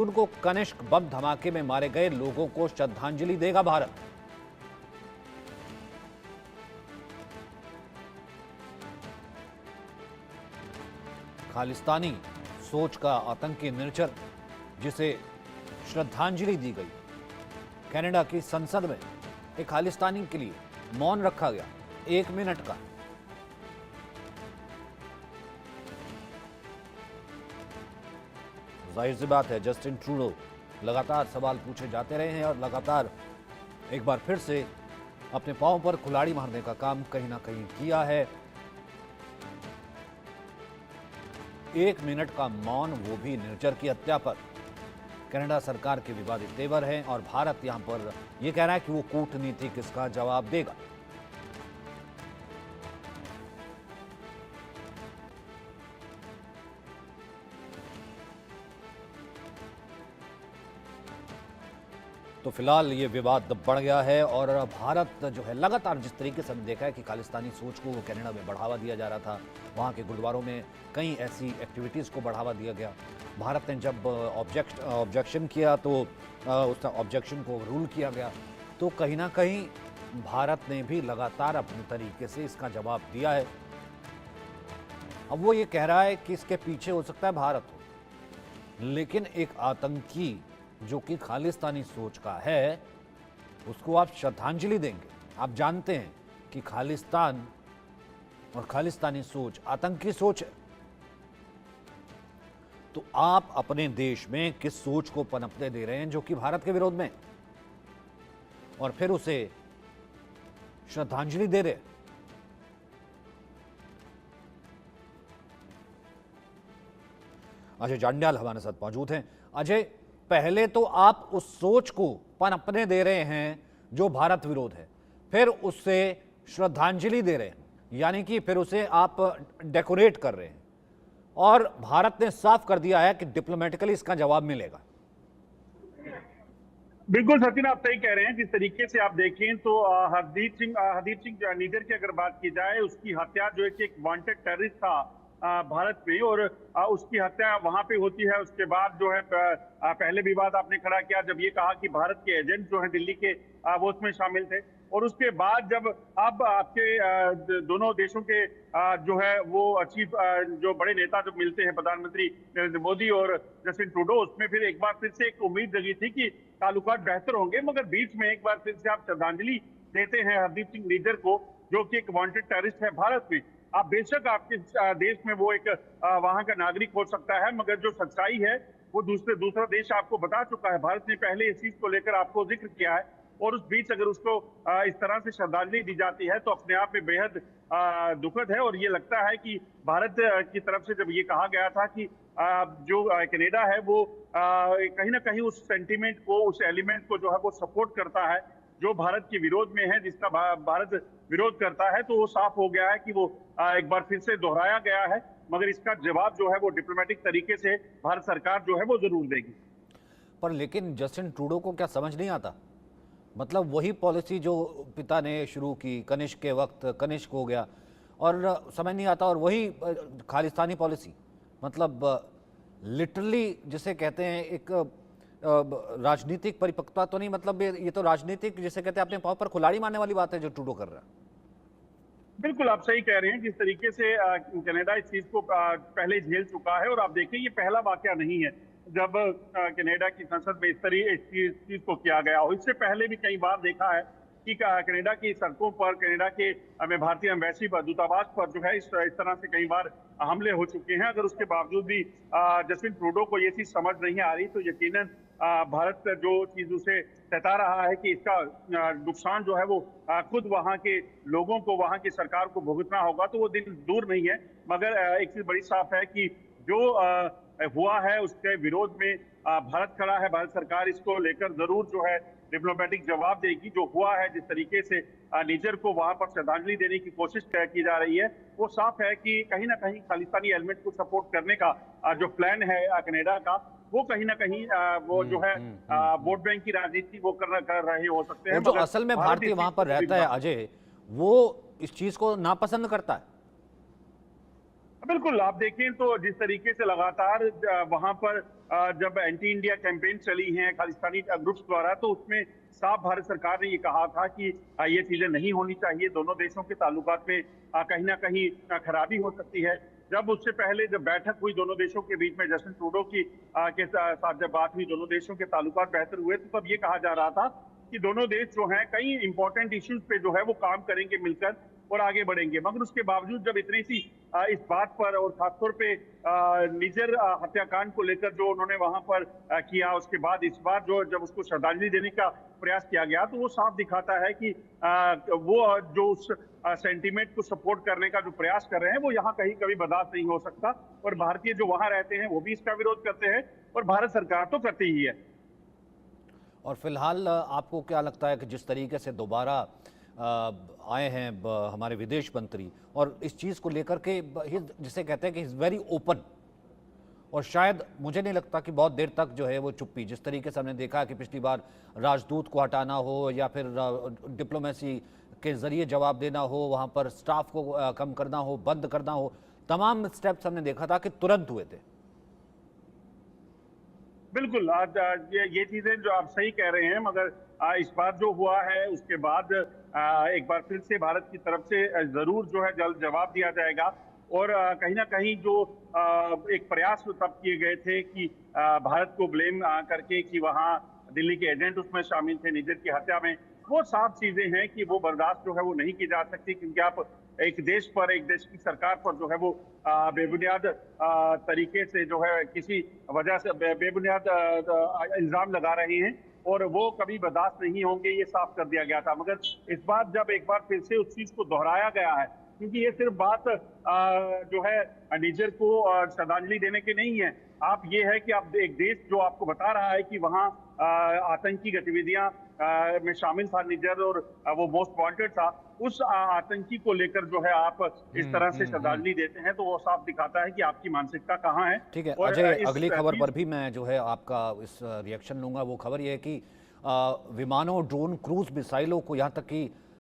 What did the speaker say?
उनको कनिष्क बम धमाके में मारे गए लोगों को श्रद्धांजलि देगा भारत। खालिस्तानी सोच का आतंकी निर्चर जिसे श्रद्धांजलि दी गई। कनाडा की संसद में एक खालिस्तानी के लिए मौन रखा गया 1 मिनट का। जाहिर सी बात है, जस्टिन ट्रूडो लगातार सवाल पूछे जाते रहे हैं और लगातार एक बार फिर से अपने पांव पर कुल्हाड़ी मारने का काम कहीं ना कहीं किया है। 1 मिनट का मौन, वो भी निर्जर की हत्या पर। कनाडा सरकार के विवादित तेवर हैं और भारत यहां पर यह कह रहा है कि वो कूटनीतिक इसका जवाब देगा। तो फिलहाल ये विवाद बढ़ गया है और भारत जो है लगातार जिस तरीके से हमने देखा है कि खालिस्तानी सोच को कनाडा में बढ़ावा दिया जा रहा था, वहाँ के गुरुद्वारों में कई ऐसी एक्टिविटीज़ को बढ़ावा दिया गया। भारत ने जब ऑब्जेक्शन किया तो उस ऑब्जेक्शन को रूल किया गया। तो कहीं ना कहीं भारत ने भी लगातार अपने तरीके से इसका जवाब दिया है। अब वो ये कह रहा है कि इसके पीछे हो सकता है भारत हो, लेकिन एक आतंकी जो कि खालिस्तानी सोच का है उसको आप श्रद्धांजलि देंगे। आप जानते हैं कि खालिस्तान और खालिस्तानी सोच आतंकी सोच है। तो आप अपने देश में किस सोच को पनपने दे रहे हैं जो कि भारत के विरोध में है, और फिर उसे श्रद्धांजलि दे रहे हैं। अजय जांड्याल हमारे साथ मौजूद हैं। अजय, पहले तो आप उस सोच को पनपने दे रहे हैं जो भारत विरोध है, फिर उससे श्रद्धांजलि दे रहे हैं, यानी कि फिर उसे आप डेकोरेट कर रहे हैं, और भारत ने साफ कर दिया है कि डिप्लोमेटिकली इसका जवाब मिलेगा। बिल्कुल सचिन, आप सही कह रहे हैं। जिस तरीके से आप देखें तो हरदीप सिंह निज्जर की अगर बात की जाए, उसकी हत्या जो है कि एक वांटेड टेररिस्ट था भारत में, और उसकी हत्या वहां पे होती है। उसके बाद जो है पहले विवाद आपने खड़ा किया जब ये कहा कि भारत के एजेंट जो है दिल्ली के वो उसमें शामिल थे, और उसके बाद जब अब आपके दोनों देशों के जो है वो चीफ जो बड़े नेता जब मिलते हैं, प्रधानमंत्री नरेंद्र मोदी और जस्टिन ट्रूडो, उसमें फिर एक बार फिर से एक उम्मीद जगी थी कि ताल्लुकात बेहतर होंगे। मगर बीच में एक बार फिर से आप श्रद्धांजलि देते हैं हरदीप सिंह निज्जर को, जो कि एक वांटेड टेररिस्ट है भारत में। आप बेशक आपके देश में वो एक वहां का नागरिक हो सकता है, मगर जो सच्चाई है वो दूसरा देश आपको बता चुका है। भारत ने पहले इस चीज को लेकर आपको जिक्र किया है, और उस बीच अगर उसको इस तरह से श्रद्धांजलि दी जाती है तो अपने आप में बेहद दुखद है। और ये लगता है कि भारत की तरफ से जब ये कहा गया था कि जो कनाडा है वो कहीं ना कहीं उस सेंटीमेंट को, उस एलिमेंट को जो है वो सपोर्ट करता है जो भारत के विरोध में है, जिसका भारत विरोध करता है, तो वो साफ हो गया है कि वो एक बार फिर से दोहराया गया है। मगर इसका जवाब जो है वो डिप्लोमेटिक तरीके से भारत सरकार जो है वो जरूर देगी। पर लेकिन जस्टिन ट्रूडो को क्या समझ नहीं आता? मतलब वही पॉलिसी जो पिता ने शुरू की, कनिष्क के वक्त कनिष्क हो गया, और समझ नहीं आता, और वही खालिस्तानी पॉलिसी। मतलब लिटरली जिसे कहते हैं एक राजनीतिक परिपक्वता तो नहीं, मतलब ये तो राजनीतिक जिसे कहते हैं अपने पांव पर कुल्हाड़ी मारने वाली बात है जो ट्रूडो कर रहा है। बिल्कुल आप सही कह रहे हैं। जिस तरीके से कनाडा इस चीज को पहले झेल चुका है, और आप देखें ये पहला वाकया नहीं है जब कनाडा की संसद में इस चीज को किया गया हो। इससे पहले भी कई बार देखा है कि कनाडा की सड़कों पर, कनाडा के में भारतीय एम्बेसी पर, दूतावास पर जो है इस तरह से कई बार हमले हो चुके हैं। अगर उसके बावजूद भी जस्टिन ट्रूडो को ये चीज समझ नहीं आ रही, तो यकीनन भारत जो चीज उसे सता रहा है कि इसका नुकसान जो है वो खुद वहां के लोगों को, वहां की सरकार को भुगतना होगा, तो वो दिन दूर नहीं है। मगर एक चीज बड़ी साफ है कि जो हुआ है उसके विरोध में भारत खड़ा है। भारत सरकार इसको लेकर जरूर जो है डिप्लोमेटिक जवाब देगी। जो हुआ है, जिस तरीके से निज्जर को वहां पर श्रद्धांजलि देने की कोशिश की जा रही है, वो साफ है कि कहीं ना कहीं खालिस्तानी एलिमेंट को सपोर्ट करने का जो प्लान है कनाडा का, वो कहीं ना कहीं वो जो है वोट बैंक की राजनीति वो कर रहे हो सकते हैं। और जो असल में भारतीय वहां पर रहता है अजय, वो इस चीज को नापसंद करता है। बिल्कुल, आप देखें तो जिस तरीके से लगातार वहां पर जब एंटी इंडिया कैंपेन चली हैं खालिस्तानी ग्रुप्स द्वारा, तो उसमें साफ भारत सरकार ने ये कहा था कि ये चीजें नहीं होनी चाहिए। दोनों देशों के ताल्लुकात में कहीं ना कहीं खराबी हो सकती है। जब उससे पहले जब बैठक हुई दोनों देशों के बीच में, जस्टिन ट्रूडो की साथ जब बात हुई, दोनों देशों के ताल्लुकात बेहतर हुए, तो तब ये कहा जा रहा था कि दोनों देश जो हैं कई इंपॉर्टेंट इश्यूज पे जो है वो काम करेंगे मिलकर और आगे बढ़ेंगे। मगर उसके बावजूद जब इतनी सी इस बात पर, और खासतौर पे निजर हत्याकांड को लेकर जो उन्होंने वहां पर किया, उसके बाद इस बार जो जब उसको श्रद्धांजलि देने का प्रयास किया गया, तो वो साफ दिखाता है कि वो जो उस सेंटीमेंट को सपोर्ट करने का जो प्रयास कर रहे हैं, वो यहाँ कहीं कभी बर्दाश्त नहीं हो सकता। और भारतीय जो वहां रहते हैं वो भी इसका विरोध करते हैं, और भारत सरकार तो करती ही है। और फिलहाल आपको क्या लगता है कि जिस तरीके से दोबारा आए हैं हमारे विदेश मंत्री, और इस चीज़ को लेकर के जिसे कहते हैं कि इज़ वेरी ओपन, और शायद मुझे नहीं लगता कि बहुत देर तक जो है वो चुप्पी, जिस तरीके से हमने देखा कि पिछली बार राजदूत को हटाना हो या फिर डिप्लोमेसी के जरिए जवाब देना हो, वहाँ पर स्टाफ को कम करना हो, बंद करना हो, तमाम स्टेप्स हमने देखा था कि तुरंत हुए थे। बिल्कुल, आज ये चीजें जो आप सही कह रहे हैं, मगर इस बार जो हुआ है उसके बाद एक बार फिर से भारत की तरफ से जरूर जो है जल्द जवाब दिया जाएगा। और कहीं ना कहीं जो एक प्रयास तब किए गए थे कि भारत को ब्लेम करके कि वहाँ दिल्ली के एजेंट उसमें शामिल थे निजर की हत्या में, वो साफ चीजें हैं कि वो बर्दाश्त जो है वो नहीं की जा सकती। क्योंकि आप एक देश पर, एक देश की सरकार पर जो है वो बेबुनियाद तरीके से जो है किसी वजह से बेबुनियाद इल्जाम लगा रहे हैं, और वो कभी बर्दाश्त नहीं होंगे, ये साफ कर दिया गया था। मगर इस बार जब एक बार फिर से उस चीज को दोहराया गया है, क्योंकि ये सिर्फ बात जो है निजर को श्रद्धांजलि देने की नहीं है। आप ये है कि आप एक देश जो आपको बता रहा है कि वहाँ आतंकी गतिविधियां में शामिल था निजर, और वो मोस्ट वांटेड था, उस आतंकी को लेकर जो है आप इस तरह से श्रद्धांजलि देते हैं, तो वो साफ दिखाता है कि आपकी मानसिकता कहाँ है। ठीक है और अजय, अगली खबर पर भी मैं जो है आपका इस रिएक्शन लूंगा। वो खबर ये है कि विमानों, ड्रोन, क्रूज मिसाइलों को, यहाँ तक कि